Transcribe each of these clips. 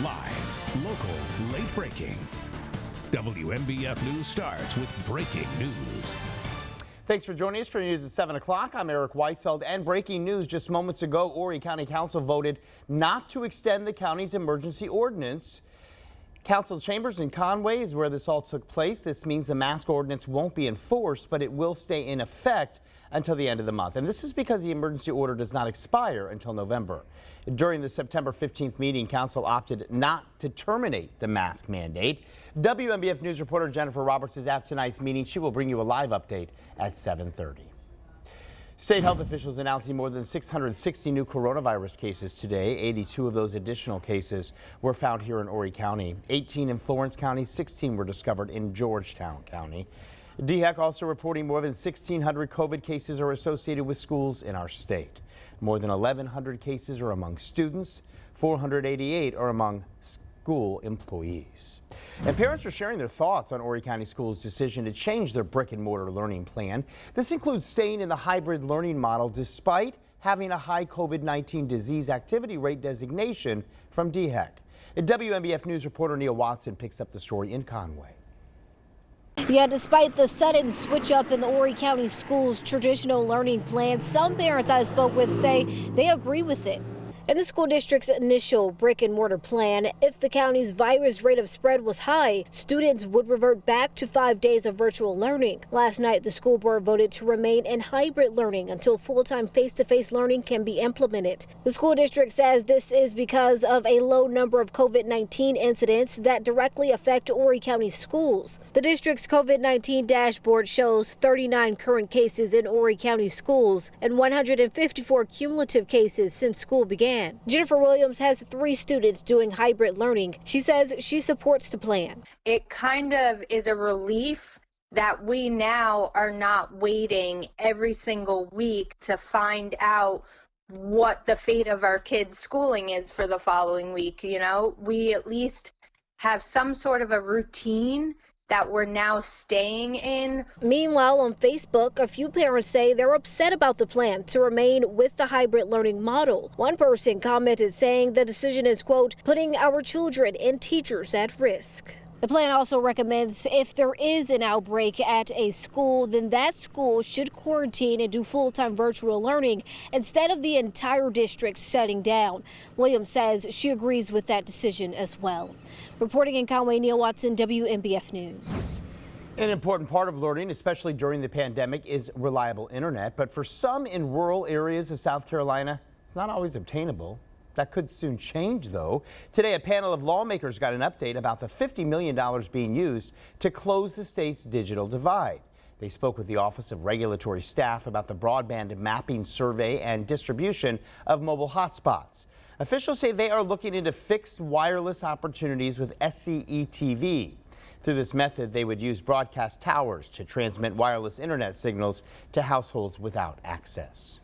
Live, local, late breaking. WMBF News starts with breaking news. Thanks for joining us for news at 7 o'clock. I'm Eric Weisfeld, and breaking news just moments ago, Horry County Council voted not to extend the county's emergency ordinance. Council chambers in Conway is where this all took place. This means the mask ordinance won't be enforced, but it will stay in effect until the end of the month. And this is because the emergency order does not expire until November. During the September 15th meeting, Council opted not to terminate the mask mandate. WMBF News reporter Jennifer Roberts is at tonight's meeting. She will bring you a live update at 7:30. State health officials announcing more than 660 new coronavirus cases today. 82 of those additional cases were found here in Horry County. 18 in Florence County, 16 were discovered in Georgetown County. DHEC also reporting more than 1,600 COVID cases are associated with schools in our state. More than 1,100 cases are among students. 488 are among school employees. And parents are sharing their thoughts on Horry County Schools' decision to change their brick and mortar learning plan. This includes staying in the hybrid learning model despite having a high COVID-19 disease activity rate designation from DHEC. WMBF News reporter Neil Watson picks up the story in Conway. Yeah, despite the sudden switch up in the Horry County Schools' traditional learning plan, some parents I spoke with say they agree with it. In the school district's initial brick and mortar plan, if the county's virus rate of spread was high, students would revert back to 5 days of virtual learning. Last night, the school board voted to remain in hybrid learning until full-time face-to-face learning can be implemented. The school district says this is because of a low number of COVID-19 incidents that directly affect Horry County schools. The district's COVID-19 dashboard shows 39 current cases in Horry County schools and 154 cumulative cases since school began. Jennifer Williams has 3 students doing hybrid learning. She says she supports the plan. It kind of is a relief that we now are not waiting every single week to find out what the fate of our kids' schooling is for the following week. You know, we at least have some sort of a routine that we're now staying in. Meanwhile, on Facebook, a few parents say they're upset about the plan to remain with the hybrid learning model. One person commented saying the decision is, quote, putting our children and teachers at risk. The plan also recommends if there is an outbreak at a school, then that school should quarantine and do full-time virtual learning instead of the entire district shutting down. Williams says she agrees with that decision as well. Reporting in Conway, Neil Watson, WMBF News. An important part of learning, especially during the pandemic, is reliable internet. But for some in rural areas of South Carolina, it's not always obtainable. That could soon change, though. Today, a panel of lawmakers got an update about the $50 million being used to close the state's digital divide. They spoke with the Office of Regulatory Staff about the broadband mapping survey and distribution of mobile hotspots. Officials say they are looking into fixed wireless opportunities with SCE-TV. Through this method, they would use broadcast towers to transmit wireless internet signals to households without access.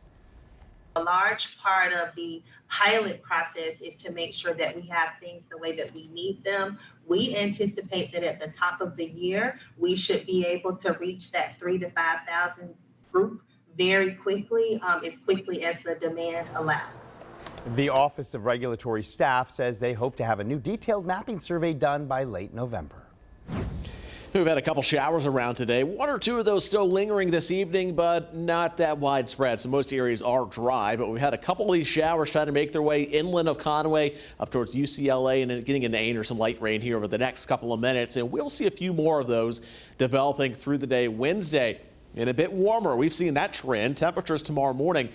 A large part of the pilot process is to make sure that we have things the way that we need them. We anticipate that at the top of the year, we should be able to reach that 3,000 to 5,000 group very quickly, as quickly as the demand allows. The Office of Regulatory Staff says they hope to have a new detailed mapping survey done by late November. We've had a couple showers around today. 1 or 2 of those still lingering this evening, but not that widespread. So most areas are dry, but we've had a couple of these showers trying to make their way inland of Conway up towards UCLA and then getting into Ain or some light rain here over the next couple of minutes. And we'll see a few more of those developing through the day Wednesday. And a bit warmer. We've seen that trend. Temperatures tomorrow morning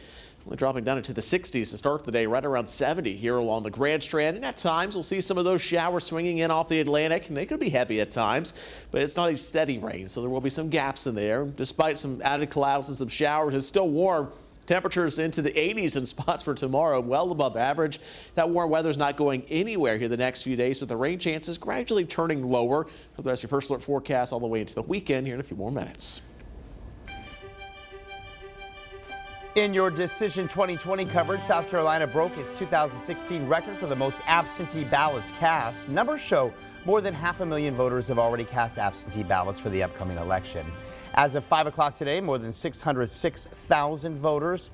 only dropping down into the 60s to start the day, right around 70 here along the Grand Strand. And at times we'll see some of those showers swinging in off the Atlantic, and they could be heavy at times, but it's not a steady rain, so there will be some gaps in there. Despite some added clouds and some showers, it's still warm. Temperatures into the 80s in spots for tomorrow, well above average. That warm weather is not going anywhere here the next few days, but the rain chances gradually turning lower. That's your first alert forecast all the way into the weekend here in a few more minutes. In your Decision 2020 coverage, South Carolina broke its 2016 record for the most absentee ballots cast. Numbers show more than 500,000 voters have already cast absentee ballots for the upcoming election. As of 5 o'clock today, more than 606,000 voters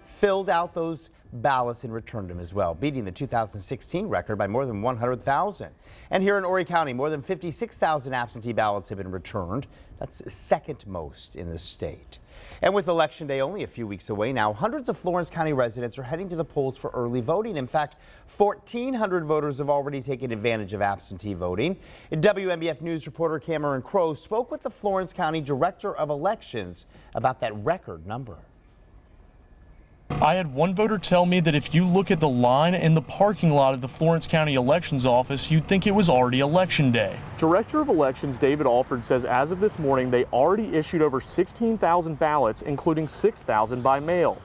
filled out those ballots and returned them as well, beating the 2016 record by more than 100,000. And here in Horry County, more than 56,000 absentee ballots have been returned. That's second most in the state. And with Election Day only a few weeks away now, hundreds of Florence County residents are heading to the polls for early voting. In fact, 1,400 voters have already taken advantage of absentee voting. WMBF News reporter Cameron Crowe spoke with the Florence County Director of Elections about that record number. I had one voter tell me that if you look at the line in the parking lot of the Florence County Elections Office, you'd think it was already Election Day. Director of Elections David Alford says as of this morning, they already issued over 16,000 ballots, including 6,000 by mail,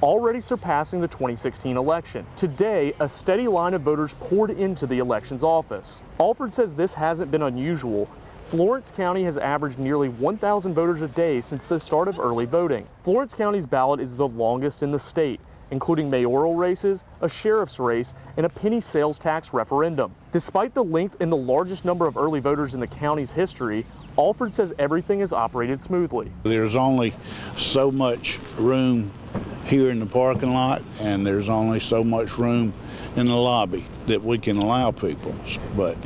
already surpassing the 2016 election. Today, a steady line of voters poured into the elections office. Alford says this hasn't been unusual. Florence County has averaged nearly 1,000 voters a day since the start of early voting. Florence County's ballot is the longest in the state, including mayoral races, a sheriff's race, and a penny sales tax referendum. Despite the length and the largest number of early voters in the county's history, Alford says everything has operated smoothly. There's only so much room here in the parking lot, and there's only so much room in the lobby that we can allow people. But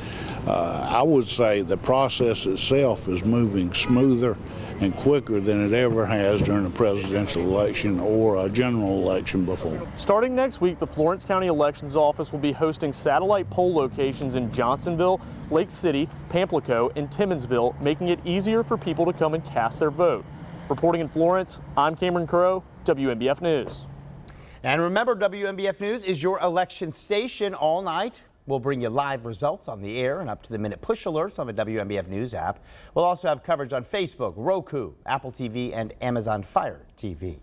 I would say the process itself is moving smoother and quicker than it ever has during a presidential election or a general election before. Starting next week, the Florence County Elections Office will be hosting satellite poll locations in Johnsonville, Lake City, Pamplico, and Timmonsville, making it easier for people to come and cast their vote. Reporting in Florence, I'm Cameron Crowe, WMBF News. And remember, WMBF News is your election station all night. We'll bring you live results on the air and up-to-the-minute push alerts on the WMBF News app. We'll also have coverage on Facebook, Roku, Apple TV, and Amazon Fire TV.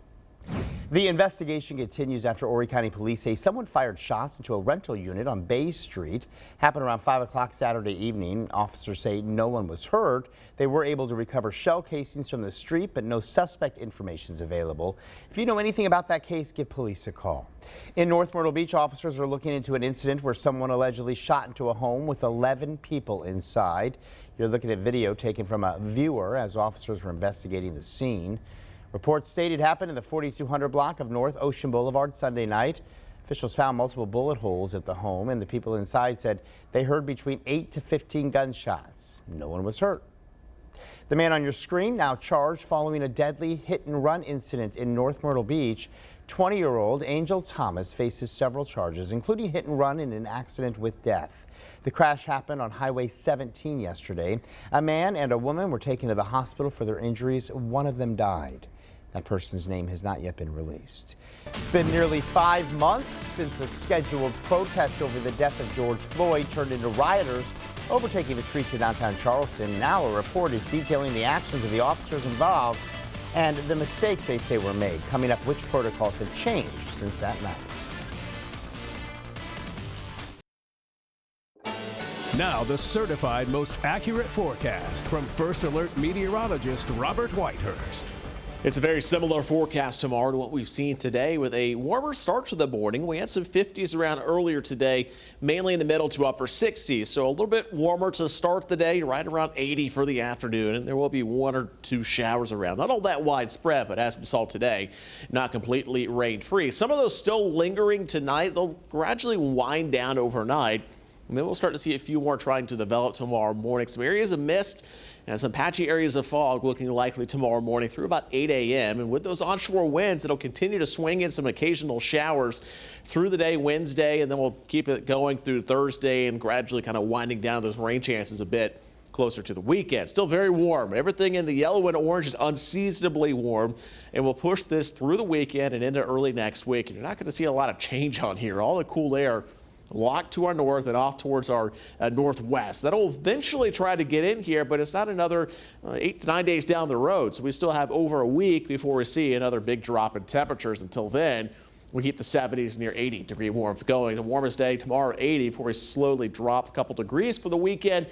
The investigation continues after Horry County Police say someone fired shots into a rental unit on Bay Street. Happened around 5 o'clock Saturday evening. Officers say no one was hurt. They were able to recover shell casings from the street, but no suspect information is available. If you know anything about that case, give police a call. In North Myrtle Beach, officers are looking into an incident where someone allegedly shot into a home with 11 people inside. You're looking at video taken from a viewer as officers were investigating the scene. Reports state it happened in the 4200 block of North Ocean Boulevard Sunday night. Officials found multiple bullet holes at the home, and the people inside said they heard between 8 to 15 gunshots. No one was hurt. The man on your screen now charged following a deadly hit-and-run incident in North Myrtle Beach. 20-year-old Angel Thomas faces several charges, including hit and run in an accident with death. The crash happened on Highway 17 yesterday. A man and a woman were taken to the hospital for their injuries. One of them died. That person's name has not yet been released. It's been nearly 5 months since a scheduled protest over the death of George Floyd turned into rioters overtaking the streets of downtown Charleston. Now a report is detailing the actions of the officers involved and the mistakes they say were made. Coming up, which protocols have changed since that night. Now the certified most accurate forecast from First Alert meteorologist Robert Whitehurst. It's a very similar forecast tomorrow to what we've seen today with a warmer start to the morning. We had some 50s around earlier today, mainly in the middle to upper 60s. So a little bit warmer to start the day, right around 80 for the afternoon. And there will be 1 or 2 showers around. Not all that widespread, but as we saw today, not completely rain free. Some of those still lingering tonight. They'll gradually wind down overnight. And then we'll start to see a few more trying to develop tomorrow morning. Some areas of mist and some patchy areas of fog looking likely tomorrow morning through about 8 a.m. And with those onshore winds, it'll continue to swing in some occasional showers through the day Wednesday, and then we'll keep it going through Thursday and gradually kind of winding down those rain chances a bit closer to the weekend. Still very warm. Everything in the yellow and orange is unseasonably warm, and we'll push this through the weekend and into early next week. And you're not going to see a lot of change on here. All the cool air locked to our north and off towards our northwest. That'll eventually try to get in here, but it's not another 8 to 9 days down the road. So we still have over a week before we see another big drop in temperatures. Until then, we keep the 70s near 80 degree warmth going. The warmest day tomorrow, 80, before we slowly drop a couple degrees for the weekend.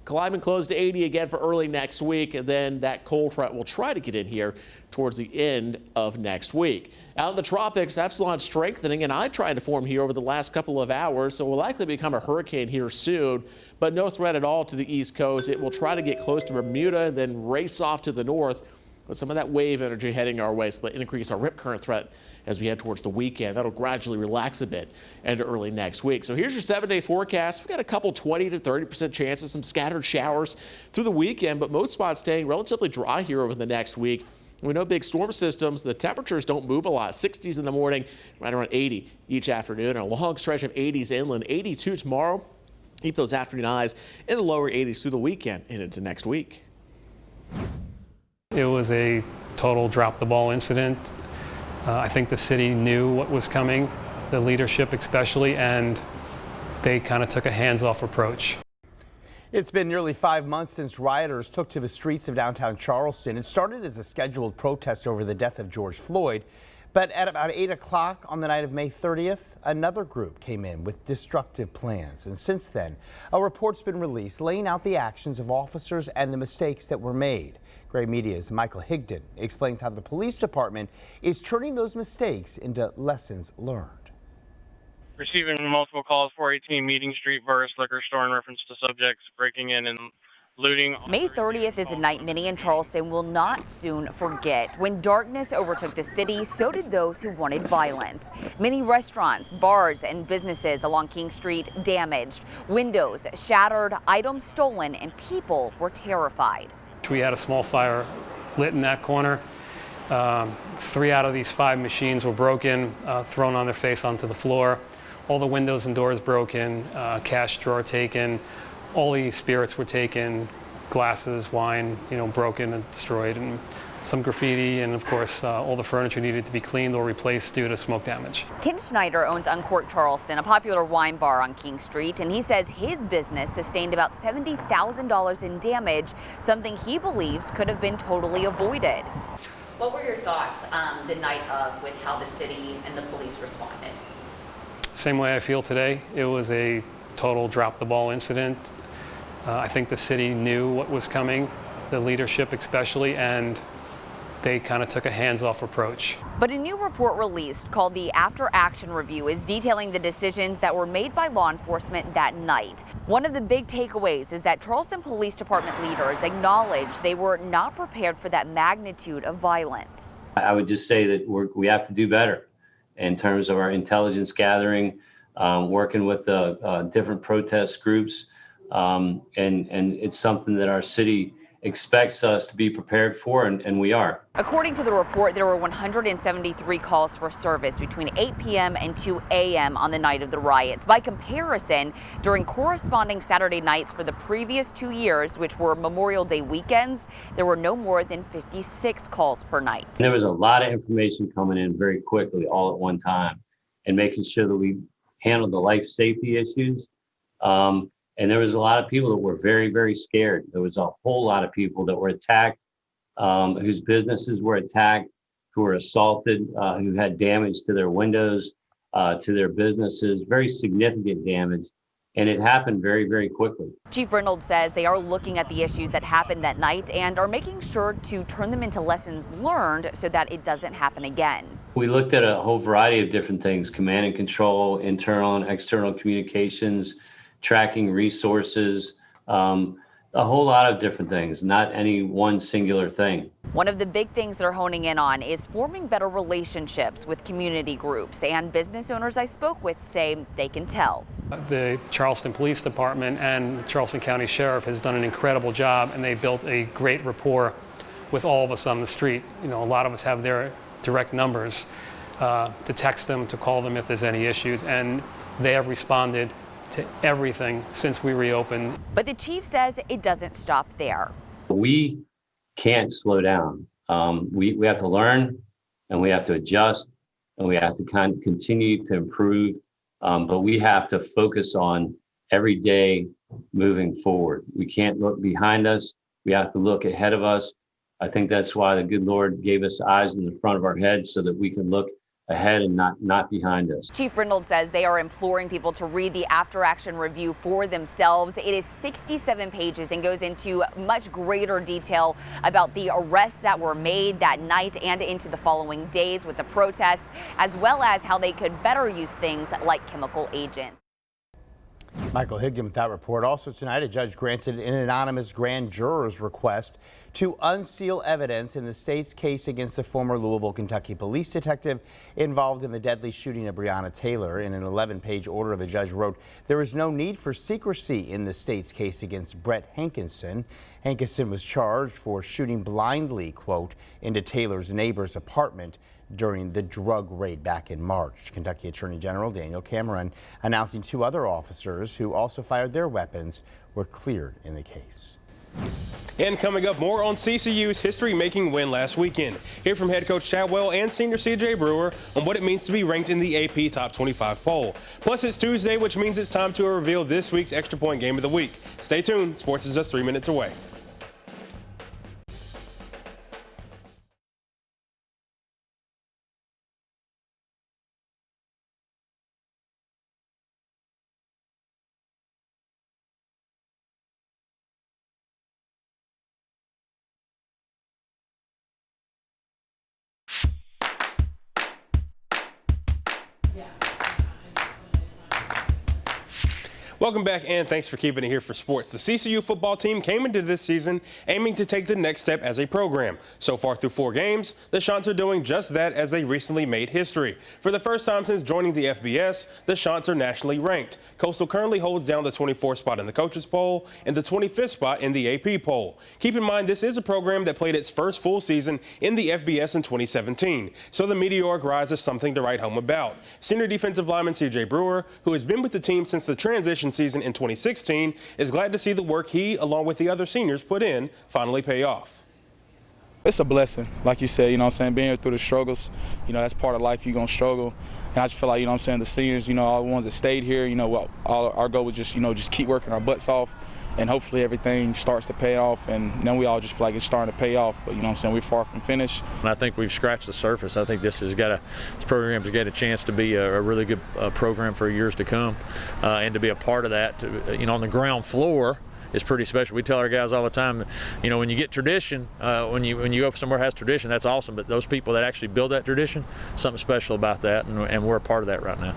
Climbing close to 80 again for early next week, and then that cold front will try to get in here towards the end of next week. Out in the tropics, Epsilon strengthening, and I tried to form here over the last couple of hours, so will likely become a hurricane here soon, but no threat at all to the east coast. It will try to get close to Bermuda and then race off to the north with some of that wave energy heading our way, so that increase our rip current threat as we head towards the weekend. That'll gradually relax a bit into early next week. So here's your 7-day forecast. We've got a couple 20 to 30% chance of some scattered showers through the weekend, but most spots staying relatively dry here over the next week. We know big storm systems, the temperatures don't move a lot. 60s in the morning, right around 80 each afternoon. And a long stretch of 80s inland, 82 tomorrow. Keep those afternoon highs in the lower 80s through the weekend and into next week. It was a total drop the ball incident. I think the city knew what was coming, the leadership especially, and they kind of took a hands-off approach. It's been nearly 5 months since rioters took to the streets of downtown Charleston. It started as a scheduled protest over the death of George Floyd. But at about 8 o'clock on the night of May 30th, another group came in with destructive plans. And since then, a report's been released laying out the actions of officers and the mistakes that were made. Gray Media's Michael Higdon explains how the police department is turning those mistakes into lessons learned. Receiving multiple calls, 418 Meeting Street, Burris Liquor Store, in reference to subjects breaking in and looting. May 30th is a night many in Charleston will not soon forget. When darkness overtook the city, so did those who wanted violence. Many restaurants, bars, and businesses along King Street damaged. Windows shattered, items stolen, and people were terrified. We had a small fire lit in that corner. 3 out of these 5 machines were broken, thrown on their face onto the floor. All the windows and doors broken, cash drawer taken, all the spirits were taken, glasses, wine, broken and destroyed, and some graffiti, and of course all the furniture needed to be cleaned or replaced due to smoke damage. Ken Schneider owns Uncorked Charleston, a popular wine bar on King Street, and he says his business sustained about $70,000 in damage, something he believes could have been totally avoided. What were your thoughts the night of with how the city and the police responded? Same way I feel today. It was a total drop the ball incident. I think the city knew what was coming, the leadership especially, and they kind of took a hands-off approach. But a new report released called the After Action Review is detailing the decisions that were made by law enforcement that night. One of the big takeaways is that Charleston Police Department leaders acknowledge they were not prepared for that magnitude of violence. I would just say that we have to do better in terms of our intelligence gathering, working with the different protest groups, and it's something that our city expects us to be prepared for, and we are. According to the report, there were 173 calls for service between 8 p.m. and 2 a.m. on the night of the riots. By comparison, during corresponding Saturday nights for the previous 2 years, which were Memorial Day weekends, there were no more than 56 calls per night. And there was a lot of information coming in very quickly all at one time, and making sure that we handled the life safety issues. And there was a lot of people that were very, very scared. There was a whole lot of people that were attacked, whose businesses were attacked, who were assaulted, who had damage to their windows, to their businesses, very significant damage. And it happened very, very quickly. Chief Reynolds says they are looking at the issues that happened that night and are making sure to turn them into lessons learned so that it doesn't happen again. We looked at a whole variety of different things: command and control, internal and external communications, tracking resources, a whole lot of different things, not any one singular thing. One of the big things they're honing in on is forming better relationships with community groups, and business owners I spoke with say they can tell. The Charleston Police Department and the Charleston County Sheriff has done an incredible job, and they built a great rapport with all of us on the street. A lot of us have their direct numbers to text them, to call them if there's any issues, and they have responded to everything since we reopened. But the chief says it doesn't stop there. We can't slow down. We have to learn, and we have to adjust, and we have to kind of continue to improve. But we have to focus on every day moving forward. We can't look behind us. We have to look ahead of us. I think that's why the good Lord gave us eyes in the front of our heads, so that we can look ahead and not behind us. Chief Reynolds says they are imploring people to read the After Action Review for themselves. It is 67 pages and goes into much greater detail about the arrests that were made that night and into the following days with the protests, as well as how they could better use things like chemical agents. Michael Higdon with that report. Also tonight, a judge granted an anonymous grand juror's request to unseal evidence in the state's case against the former Louisville, Kentucky police detective involved in the deadly shooting of Breonna Taylor. In an 11-page order, the judge wrote, "There is no need for secrecy in the state's case against Brett Hankison." Hankison was charged for shooting blindly, quote, into Taylor's neighbor's apartment during the drug raid back in March. Kentucky Attorney General Daniel Cameron announcing 2 other officers who also fired their weapons were cleared in the case. And coming up, more on CCU's history-making win last weekend. Hear from head coach Chadwell and senior CJ Brewer on what it means to be ranked in the AP Top 25 poll. Plus, it's Tuesday, which means it's time to reveal this week's Extra Point Game of the Week. Stay tuned. Sports is just 3 minutes away. Welcome back, and thanks for keeping it here for sports. The CCU football team came into this season aiming to take the next step as a program. So far through 4 games, the Chants are doing just that as they recently made history. For the first time since joining the FBS, the Chants are nationally ranked. Coastal currently holds down the 24th spot in the coaches poll and the 25th spot in the AP poll. Keep in mind, this is a program that played its first full season in the FBS in 2017, so the meteoric rise is something to write home about. Senior defensive lineman CJ Brewer, who has been with the team since the transition season in 2016, is glad to see the work he, along with the other seniors, put in finally pay off. It's a blessing, like you said, you know what I'm saying, being here through the struggles, you know, that's part of life, you're going to struggle. And I just feel like, you know what I'm saying, the seniors, you know, all the ones that stayed here, you know, all our goal was just, you know, just keep working our butts off, and hopefully everything starts to pay off, and then we all just feel like it's starting to pay off. But, you know what I'm saying, we're far from finished. And I think we've scratched the surface. I think this program's got a chance to be a really good program for years to come, and to be a part of that, you know, on the ground floor is pretty special. We tell our guys all the time, you know, when you get tradition, when you go somewhere that has tradition, that's awesome. But those people that actually build that tradition, something special about that, and we're a part of that right now.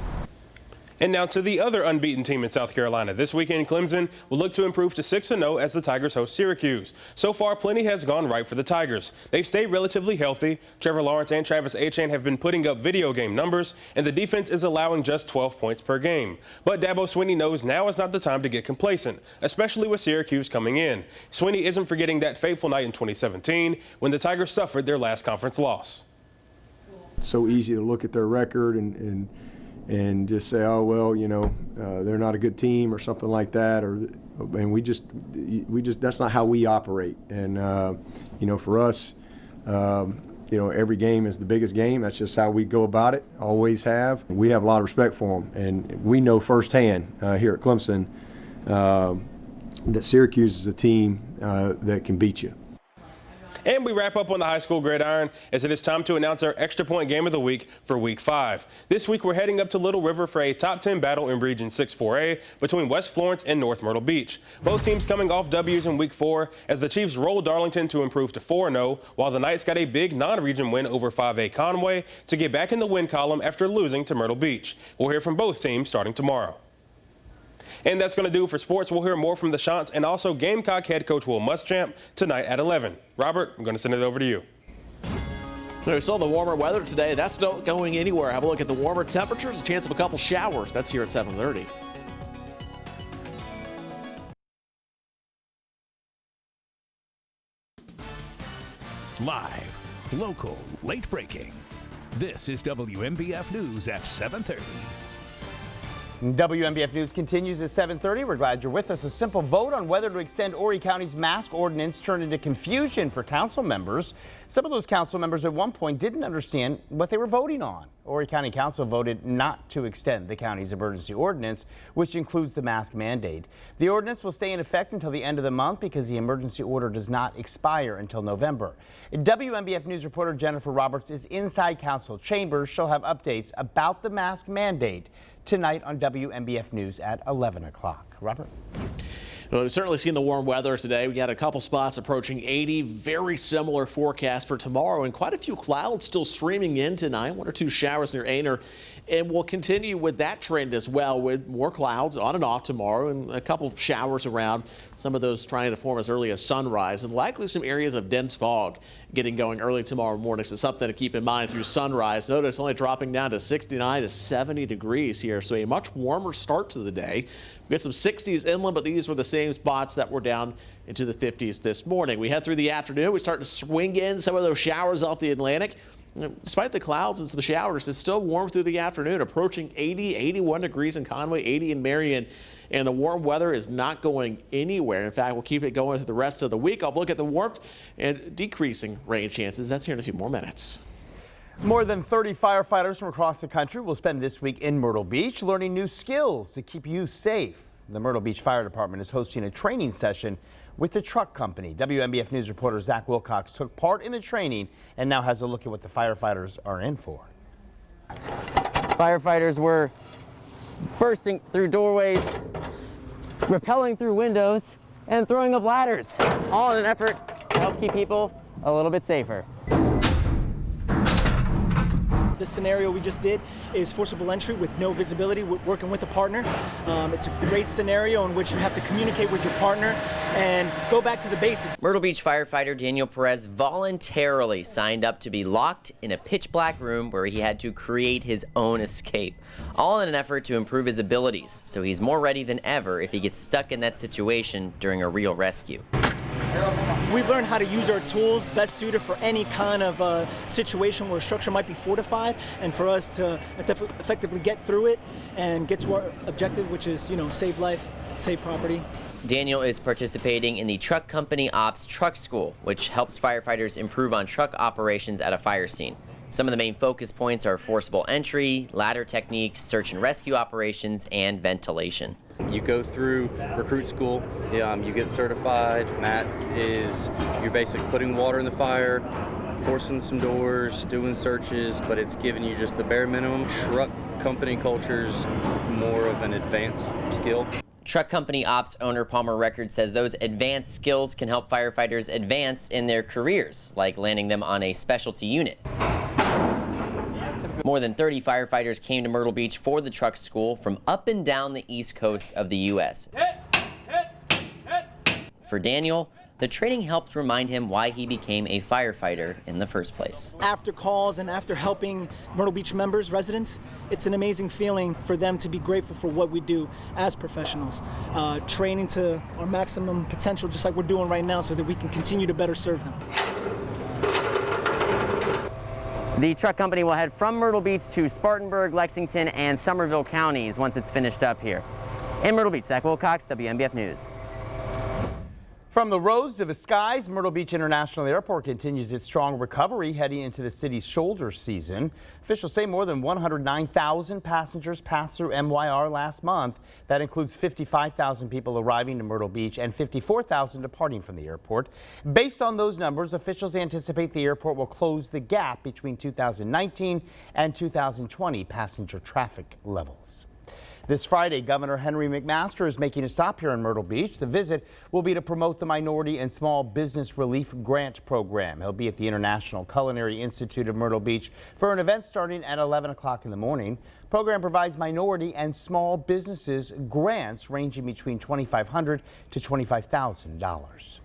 And now to the other unbeaten team in South Carolina. This weekend, Clemson will look to improve to 6-0 as the Tigers host Syracuse. So far, plenty has gone right for the Tigers. They've stayed relatively healthy. Trevor Lawrence and Travis Etienne have been putting up video game numbers, and the defense is allowing just 12 points per game. But Dabo Swinney knows now is not the time to get complacent, especially with Syracuse coming in. Swinney isn't forgetting that fateful night in 2017 when the Tigers suffered their last conference loss. It's so easy to look at their record and just say, oh, well, you know, they're not a good team or something like that, and we just that's not how we operate. And you know, for us, you know, every game is the biggest game. That's just how we go about it. Always have. We have a lot of respect for them, and we know firsthand here at Clemson that Syracuse is a team that can beat you. And we wrap up on the high school gridiron as it is time to announce our Extra Point Game of the Week for Week 5. This week, we're heading up to Little River for a top 10 battle in Region 6-4A between West Florence and North Myrtle Beach. Both teams coming off W's in Week 4 as the Chiefs rolled Darlington to improve to 4-0, while the Knights got a big non-region win over 5A Conway to get back in the win column after losing to Myrtle Beach. We'll hear from both teams starting tomorrow. And that's going to do it for sports. We'll hear more from the Chants and also Gamecock head coach Will Muschamp tonight at 11. Robert, I'm going to send it over to you. We saw the warmer weather today. That's not going anywhere. Have a look at the warmer temperatures, a chance of a couple showers. That's here at 7:30. Live, local, late breaking. This is WMBF News at 7:30. WMBF News continues at 7:30. We're glad you're with us. A simple vote on whether to extend Horry County's mask ordinance turned into confusion for council members. Some of those council members at one point didn't understand what they were voting on. Horry County Council voted not to extend the county's emergency ordinance, which includes the mask mandate. The ordinance will stay in effect until the end of the month because the emergency order does not expire until November. WMBF News reporter Jennifer Roberts is inside council chambers. She'll have updates about the mask mandate tonight on WMBF News at 11 o'clock. Robert? Well, we've certainly seen the warm weather today. We got a couple spots approaching 80. Very similar forecast for tomorrow, and quite a few clouds still streaming in tonight. 1 or 2 showers near Aner And we'll continue with that trend as well, with more clouds on and off tomorrow and a couple showers around, some of those trying to form as early as sunrise, and likely some areas of dense fog getting going early tomorrow morning. So something to keep in mind through sunrise. Notice only dropping down to 69 to 70 degrees here, so a much warmer start to the day. We got some 60s inland, but these were the same spots that were down into the 50s this morning. We head through the afternoon. We start to swing in some of those showers off the Atlantic. Despite the clouds and some showers, it's still warm through the afternoon, approaching 80, 81 degrees in Conway, 80 in Marion, and the warm weather is not going anywhere. In fact, we'll keep it going through the rest of the week. I'll look at the warmth and decreasing rain chances. That's here in a few more minutes. More than 30 firefighters from across the country will spend this week in Myrtle Beach learning new skills to keep you safe. The Myrtle Beach Fire Department is hosting a training session with the truck company. WMBF News reporter Zach Wilcox took part in the training and now has a look at what the firefighters are in for. Firefighters were bursting through doorways, rappelling through windows, and throwing up ladders, all in an effort to help keep people a little bit safer. The scenario we just did is forcible entry with no visibility, working with a partner. It's a great scenario in which you have to communicate with your partner and go back to the basics. Myrtle Beach firefighter Daniel Perez voluntarily signed up to be locked in a pitch black room where he had to create his own escape, all in an effort to improve his abilities, so he's more ready than ever if he gets stuck in that situation during a real rescue. We've learned how to use our tools best suited for any kind of situation where a structure might be fortified, and for us to effectively get through it and get to our objective, which is, save life, save property. Daniel is participating in the Truck Company Ops Truck School, which helps firefighters improve on truck operations at a fire scene. Some of the main focus points are forcible entry, ladder techniques, search and rescue operations, and ventilation. You go through recruit school, you get certified, and that is you're basically putting water in the fire, forcing some doors, doing searches, but it's giving you just the bare minimum. Truck company culture's more of an advanced skill. Truck Company Ops owner Palmer Record says those advanced skills can help firefighters advance in their careers, like landing them on a specialty unit. More than 30 firefighters came to Myrtle Beach for the truck school from up and down the east coast of the U.S. For Daniel, the training helped remind him why he became a firefighter in the first place. After calls and after helping Myrtle Beach members, residents, it's an amazing feeling for them to be grateful for what we do as professionals. Training to our maximum potential, just like we're doing right now, so that we can continue to better serve them. The truck company will head from Myrtle Beach to Spartanburg, Lexington, and Somerville counties once it's finished up here. In Myrtle Beach, Zach Wilcox, WMBF News. From the roads to the skies, Myrtle Beach International Airport continues its strong recovery heading into the city's shoulder season. Officials say more than 109,000 passengers passed through MYR last month. That includes 55,000 people arriving to Myrtle Beach and 54,000 departing from the airport. Based on those numbers, officials anticipate the airport will close the gap between 2019 and 2020 passenger traffic levels. This Friday, Governor Henry McMaster is making a stop here in Myrtle Beach. The visit will be to promote the Minority and Small Business Relief Grant Program. He'll be at the International Culinary Institute of Myrtle Beach for an event starting at 11 o'clock in the morning. The program provides minority and small businesses grants ranging between $2,500 to $25,000.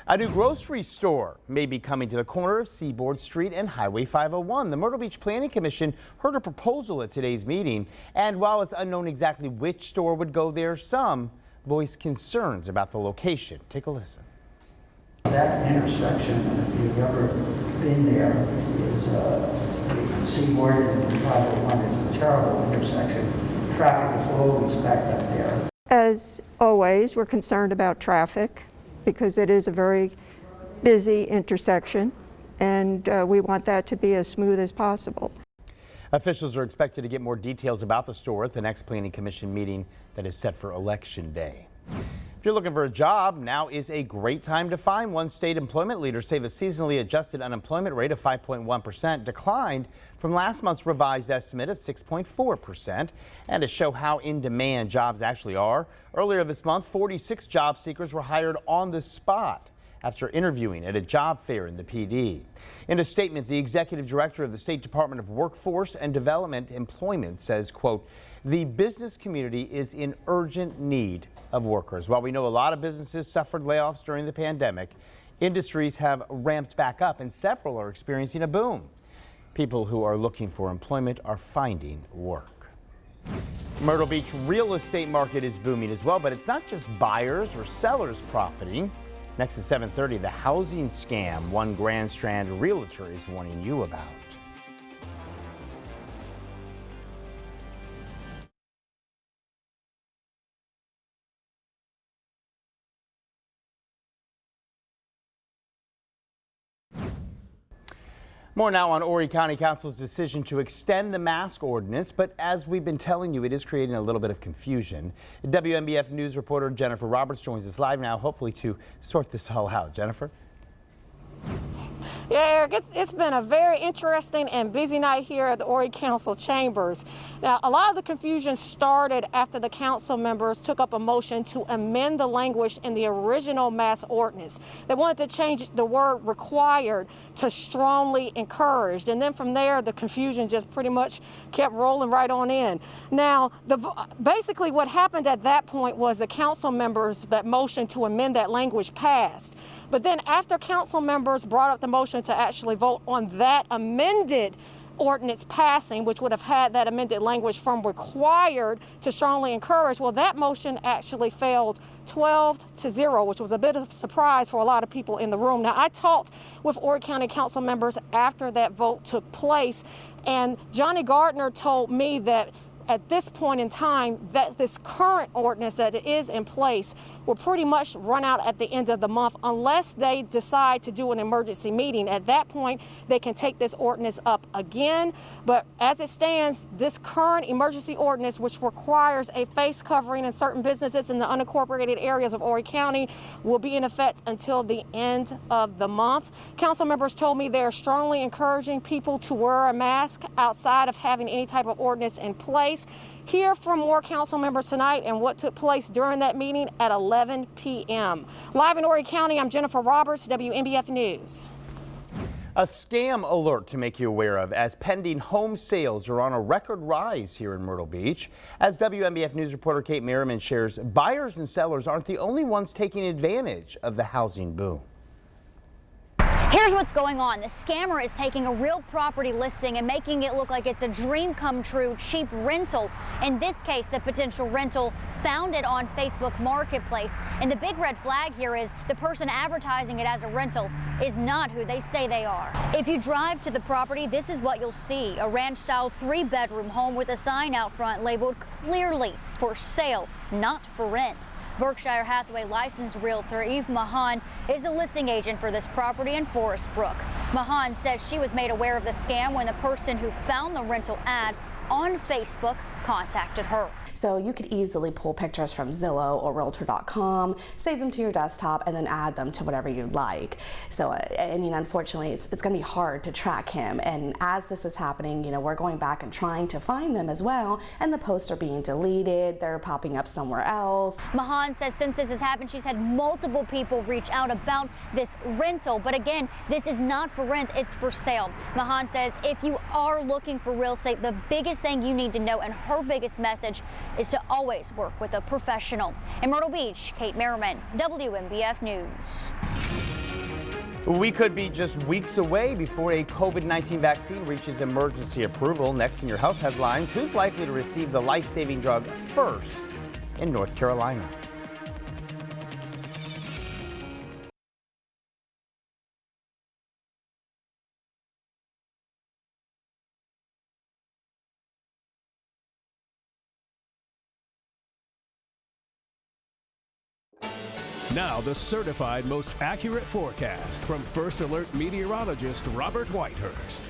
A new grocery store may be coming to the corner of Seaboard Street and Highway 501. The Myrtle Beach Planning Commission heard a proposal at today's meeting, and while it's unknown exactly which store would go there, some voiced concerns about the location. Take a listen. That intersection, if you've ever been there, is Seaboard and 501 is a terrible intersection. Traffic is always backed up there. As always, we're concerned about traffic, because it is a very busy intersection, and we want that to be as smooth as possible. Officials are expected to get more details about the store at the next Planning Commission meeting that is set for Election Day. If you're looking for a job, now is a great time to find one. State employment leaders say the seasonally adjusted unemployment rate of 5.1% declined from last month's revised estimate of 6.4%. And to show how in demand jobs actually are, earlier this month, 46 job seekers were hired on the spot after interviewing at a job fair in the PD. In a statement, the executive director of the State Department of Workforce and Development Employment says, quote, the business community is in urgent need of workers. While we know a lot of businesses suffered layoffs during the pandemic, industries have ramped back up and several are experiencing a boom. People who are looking for employment are finding work. Myrtle Beach real estate market is booming as well, but it's not just buyers or sellers profiting. Next at 7:30, the housing scam one Grand Strand realtor is warning you about. More now on Horry County Council's decision to extend the mask ordinance, but as we've been telling you, it is creating a little bit of confusion. WMBF News reporter Jennifer Roberts joins us live now, hopefully to sort this all out. Jennifer? Yeah, Eric, it's been a very interesting and busy night here at the Horry Council chambers. Now, a lot of the confusion started after the council members took up a motion to amend the language in the original mask ordinance. They wanted to change the word required to strongly encouraged, and then from there the confusion just pretty much kept rolling right on in. Now, basically what happened at that point was the council members, that motion to amend that language passed. But then after council members brought up the motion to actually vote on that amended ordinance passing, which would have had that amended language from required to strongly encourage, well, that motion actually failed 12-0, which was a bit of a surprise for a lot of people in the room. Now, I talked with Horry County Council members after that vote took place, and Johnny Gardner told me that at this point in time, that this current ordinance that is in place will pretty much run out at the end of the month unless they decide to do an emergency meeting. At that point, they can take this ordinance up again. But as it stands, this current emergency ordinance, which requires a face covering in certain businesses in the unincorporated areas of Horry County, will be in effect until the end of the month. Council members told me they're strongly encouraging people to wear a mask outside of having any type of ordinance in place. Hear from more council members tonight and what took place during that meeting at 11 p.m. Live in Horry County, I'm Jennifer Roberts, WMBF News. A scam alert to make you aware of as pending home sales are on a record rise here in Myrtle Beach. As WMBF News reporter Kate Merriman shares, buyers and sellers aren't the only ones taking advantage of the housing boom. Here's what's going on. The scammer is taking a real property listing and making it look like it's a dream come true cheap rental. In this case, the potential rental found it on Facebook Marketplace. And the big red flag here is the person advertising it as a rental is not who they say they are. If you drive to the property, this is what you'll see. A ranch-style 3-bedroom home with a sign out front labeled clearly for sale, not for rent. Berkshire Hathaway licensed realtor Eve Mahan is the listing agent for this property in Forest Brook. Mahan says she was made aware of the scam when the person who found the rental ad on Facebook contacted her. So you could easily pull pictures from Zillow or Realtor.com, save them to your desktop, and then add them to whatever you'd like. So, I mean, unfortunately, it's going to be hard to track him. And as this is happening, you know, we're going back and trying to find them as well. And the posts are being deleted. They're popping up somewhere else. Mahan says since this has happened, she's had multiple people reach out about this rental. But again, this is not for rent, it's for sale. Mahan says if you are looking for real estate, the biggest thing you need to know, and her biggest message, is to always work with a professional. In Myrtle Beach, Kate Merriman, WMBF News. We could be just weeks away before a COVID-19 vaccine reaches emergency approval. Next in your health headlines, who's likely to receive the life-saving drug first in North Carolina? Now the certified most accurate forecast from First Alert meteorologist Robert Whitehurst.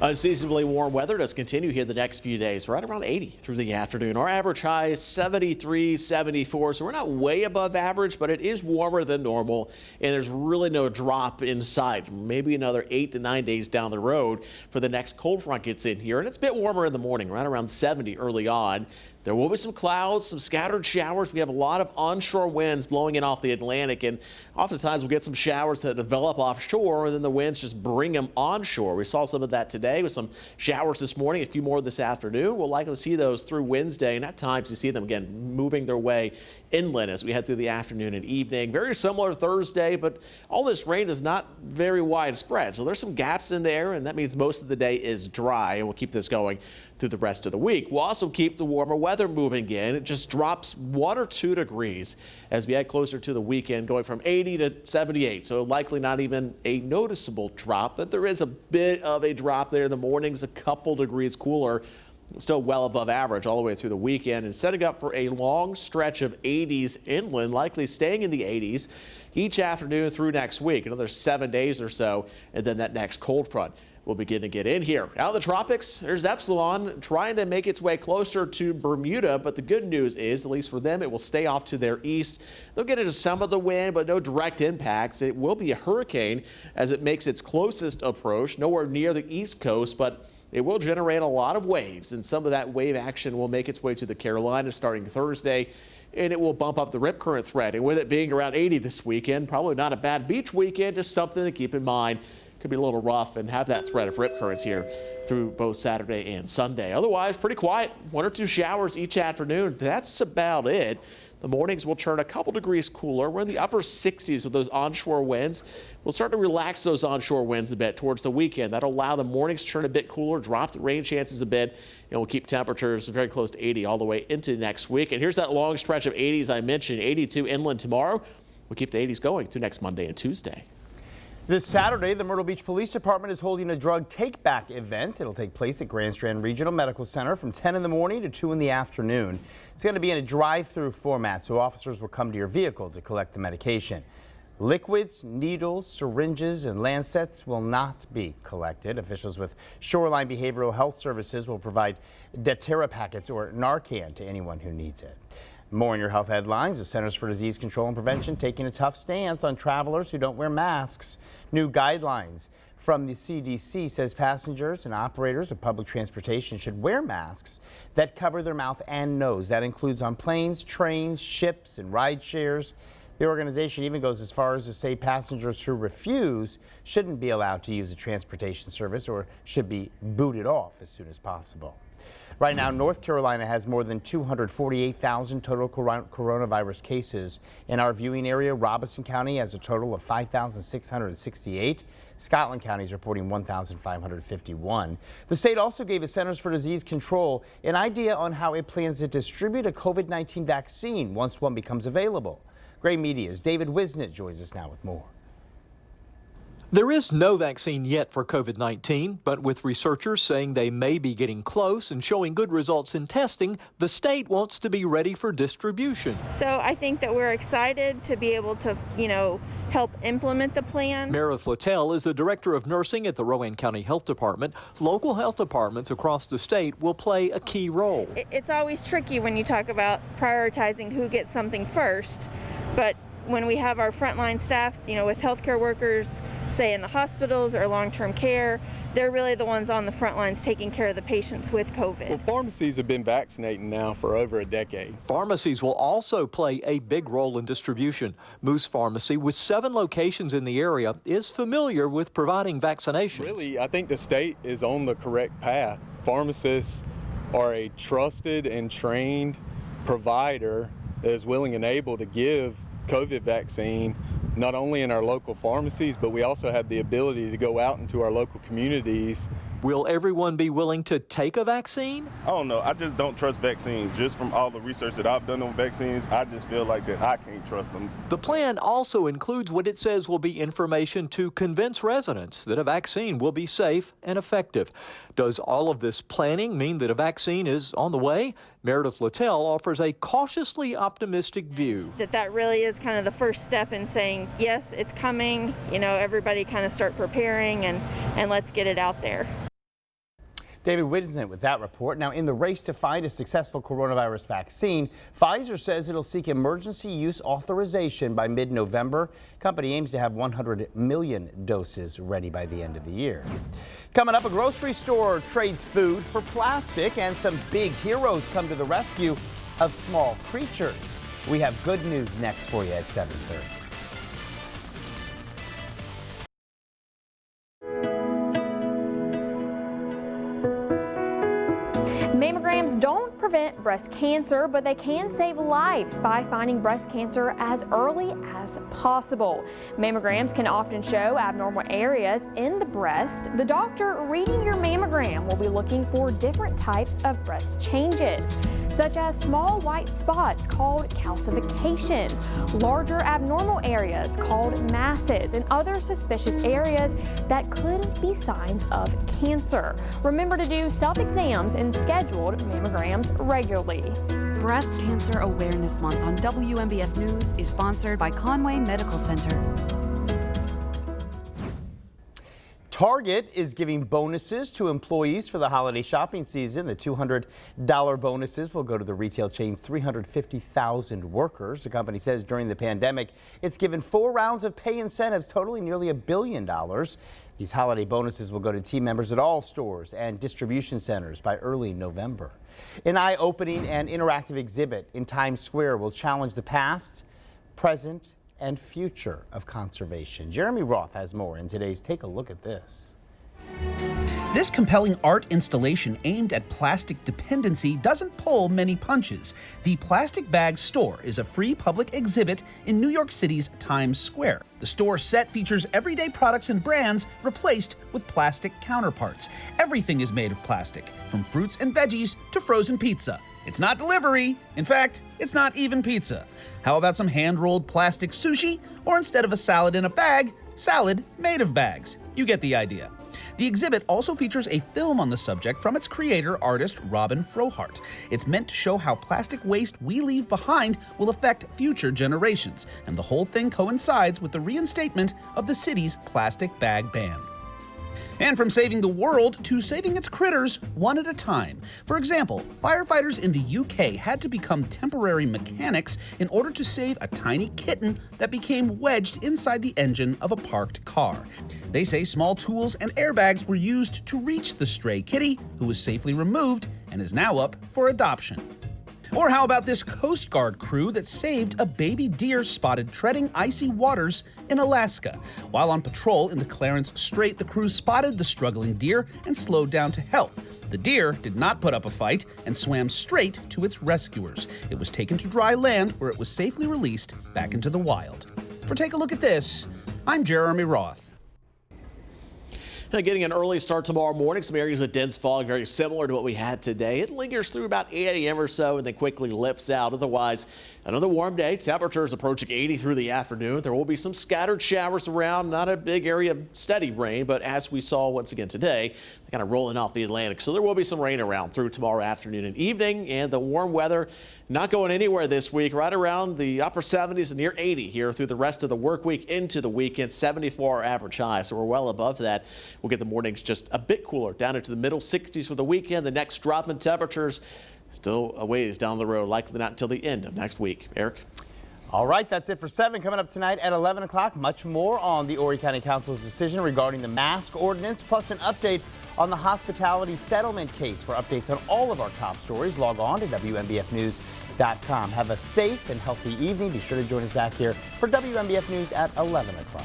Unseasonably warm weather does continue here the next few days, right around 80 through the afternoon. Our average high is 73, 74, so we're not way above average, but it is warmer than normal, and there's really no drop in sight. Maybe another 8 to 9 days down the road for the next cold front gets in here, and it's a bit warmer in the morning, right around 70 early on. There will be some clouds, some scattered showers. We have a lot of onshore winds blowing in off the Atlantic, and oftentimes we'll get some showers that develop offshore, and then the winds just bring them onshore. We saw some of that today with some showers this morning, a few more this afternoon. We'll likely see those through Wednesday, and at times you see them again moving their way inland as we head through the afternoon and evening. Very similar Thursday, but all this rain is not very widespread. So there's some gaps in there, and that means most of the day is dry, and we'll keep this going through the rest of the week. We'll also keep the warmer weather moving in. It just drops 1 or 2 degrees as we head closer to the weekend, going from 80 to 78. So likely not even a noticeable drop, but there is a bit of a drop there. The morning's a couple degrees cooler, still well above average all the way through the weekend, and setting up for a long stretch of 80s inland, likely staying in the 80s each afternoon through next week, another 7 days or so, and then that next cold front will begin to get in here. Out of the tropics, there's Epsilon trying to make its way closer to Bermuda, but the good news is, at least for them, it will stay off to their east. They'll get into some of the wind, but no direct impacts. It will be a hurricane as it makes its closest approach, nowhere near the east coast, but it will generate a lot of waves, and some of that wave action will make its way to the Carolinas starting Thursday, and it will bump up the rip current threat. And with it being around 80 this weekend, probably not a bad beach weekend, just something to keep in mind. Could be a little rough and have that threat of rip currents here through both Saturday and Sunday. Otherwise, pretty quiet. 1 or 2 showers each afternoon. That's about it. The mornings will turn a couple degrees cooler. We're in the upper 60s with those onshore winds. We'll start to relax those onshore winds a bit towards the weekend. That'll allow the mornings to turn a bit cooler, drop the rain chances a bit, and we'll keep temperatures very close to 80 all the way into next week. And here's that long stretch of 80s I mentioned, 82 inland tomorrow. We'll keep the 80s going through next Monday and Tuesday. This Saturday, the Myrtle Beach Police Department is holding a drug take-back event. It'll take place at Grand Strand Regional Medical Center from 10 in the morning to 2 in the afternoon. It's going to be in a drive-through format, so officers will come to your vehicle to collect the medication. Liquids, needles, syringes, and lancets will not be collected. Officials with Shoreline Behavioral Health Services will provide Deterra packets or Narcan to anyone who needs it. More in your health headlines. The Centers for Disease Control and Prevention taking a tough stance on travelers who don't wear masks. New guidelines from the CDC says passengers and operators of public transportation should wear masks that cover their mouth and nose. That includes on planes, trains, ships, and ride shares. The organization even goes as far as to say passengers who refuse shouldn't be allowed to use a transportation service or should be booted off as soon as possible. Right now, North Carolina has more than 248,000 total coronavirus cases. In our viewing area, Robeson County has a total of 5,668. Scotland County is reporting 1,551. The state also gave the Centers for Disease Control an idea on how it plans to distribute a COVID-19 vaccine once one becomes available. Gray Media's David Wisnett joins us now with more. There is no vaccine yet for COVID-19, but with researchers saying they may be getting close and showing good results in testing, the state wants to be ready for distribution. So I think that we're excited to be able to, help implement the plan. Meredith Littell is the director of nursing at the Rowan County Health Department. Local health departments across the state will play a key role. It's always tricky when you talk about prioritizing who gets something first, but when we have our frontline staff, with healthcare workers, say in the hospitals or long-term care, they're really the ones on the front lines taking care of the patients with COVID. Well, pharmacies have been vaccinating now for over a decade. Pharmacies will also play a big role in distribution. Moose Pharmacy, with 7 locations in the area, is familiar with providing vaccinations. Really, I think the state is on the correct path. Pharmacists are a trusted and trained provider that is willing and able to give COVID vaccine not only in our local pharmacies, but we also have the ability to go out into our local communities. Will everyone be willing to take a vaccine? I don't know. I just don't trust vaccines. Just from all the research that I've done on vaccines, I just feel like that I can't trust them. The plan also includes what it says will be information to convince residents that a vaccine will be safe and effective. Does all of this planning mean that a vaccine is on the way? Meredith Littell offers a cautiously optimistic view. That really is kind of the first step in saying, yes, it's coming, everybody kind of start preparing and let's get it out there. David Winston with that report. Now, in the race to find a successful coronavirus vaccine, Pfizer says it'll seek emergency use authorization by mid-November. Company aims to have 100 million doses ready by the end of the year. Coming up, a grocery store trades food for plastic, and some big heroes come to the rescue of small creatures. We have good news next for you at 7:30. Mammograms don't prevent breast cancer, but they can save lives by finding breast cancer as early as possible. Mammograms can often show abnormal areas in the breast. The doctor reading your mammogram will be looking for different types of breast changes, such as small white spots called calcifications, larger abnormal areas called masses, and other suspicious areas that could be signs of cancer. Remember to do self-exams and scheduled mammograms regularly. Breast Cancer Awareness Month on WMBF News is sponsored by Conway Medical Center. Target is giving bonuses to employees for the holiday shopping season. The $200 bonuses will go to the retail chain's 350,000 workers. The company says during the pandemic, it's given 4 rounds of pay incentives totaling nearly $1 billion. These holiday bonuses will go to team members at all stores and distribution centers by early November. An eye-opening and interactive exhibit in Times Square will challenge the past, present, and future of conservation. Jeremy Roth has more in today's Take a Look at This. This compelling art installation aimed at plastic dependency doesn't pull many punches. The Plastic Bag Store is a free public exhibit in New York City's Times Square. The store set features everyday products and brands replaced with plastic counterparts. Everything is made of plastic, from fruits and veggies to frozen pizza. It's not delivery. In fact, it's not even pizza. How about some hand-rolled plastic sushi? Or instead of a salad in a bag, salad made of bags. You get the idea. The exhibit also features a film on the subject from its creator, artist Robin Frohart. It's meant to show how plastic waste we leave behind will affect future generations, and the whole thing coincides with the reinstatement of the city's plastic bag ban. And from saving the world to saving its critters one at a time. For example, firefighters in the UK had to become temporary mechanics in order to save a tiny kitten that became wedged inside the engine of a parked car. They say small tools and airbags were used to reach the stray kitty, who was safely removed and is now up for adoption. Or how about this Coast Guard crew that saved a baby deer spotted treading icy waters in Alaska? While on patrol in the Clarence Strait, the crew spotted the struggling deer and slowed down to help. The deer did not put up a fight and swam straight to its rescuers. It was taken to dry land where it was safely released back into the wild. For Take a Look at This, I'm Jeremy Roth. Getting an early start tomorrow morning. Some areas of dense fog, very similar to what we had today. It lingers through about 8 a.m. or so and then quickly lifts out. Otherwise, another warm day. Temperatures approaching 80 through the afternoon. There will be some scattered showers around. Not a big area of steady rain, but as we saw once again today, they're kind of rolling off the Atlantic. So there will be some rain around through tomorrow afternoon and evening. And the warm weather not going anywhere this week, right around the upper 70s and near 80 here through the rest of the work week into the weekend. 74 average high, so we're well above that. We'll get the mornings just a bit cooler, down into the middle 60s for the weekend. The next drop in temperatures still a ways down the road, likely not until the end of next week. Eric? All right, that's it for 7. Coming up tonight at 11 o'clock, much more on the Horry County Council's decision regarding the mask ordinance, plus an update on the hospitality settlement case. For updates on all of our top stories, log on to WMBFnews.com. Have a safe and healthy evening. Be sure to join us back here for WMBF News at 11 o'clock.